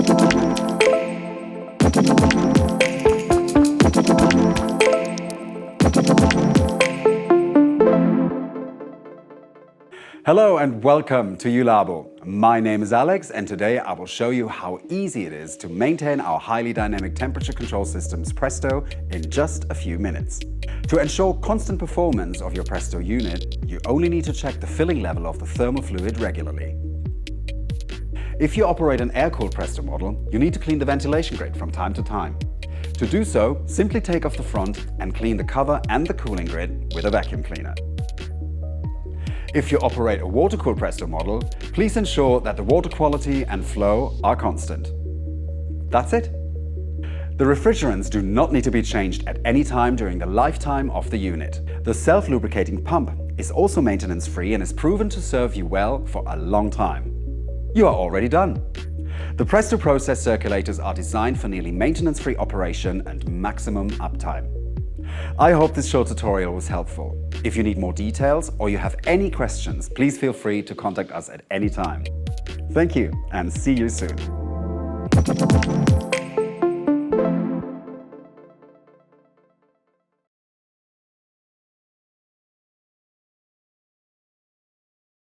Hello and welcome to JULABO. My name is Alex and today I will show you how easy it is to maintain our highly dynamic temperature control systems PRESTO in just a few minutes. To ensure constant performance of your PRESTO unit, you only need to check the filling level of the thermal fluid regularly. If you operate an air-cooled PRESTO model, you need to clean the ventilation grid from time to time. To do so, simply take off the front and clean the cover and the cooling grid with a vacuum cleaner. If you operate a water-cooled PRESTO model, please ensure that the water quality and flow are constant. That's it. The refrigerants do not need to be changed at any time during the lifetime of the unit. The self-lubricating pump is also maintenance-free and is proven to serve you well for a long time. You are already done. The PRESTO process circulators are designed for nearly maintenance-free operation and maximum uptime. I hope this short tutorial was helpful. If you need more details or you have any questions, please feel free to contact us at any time. Thank you and see you soon.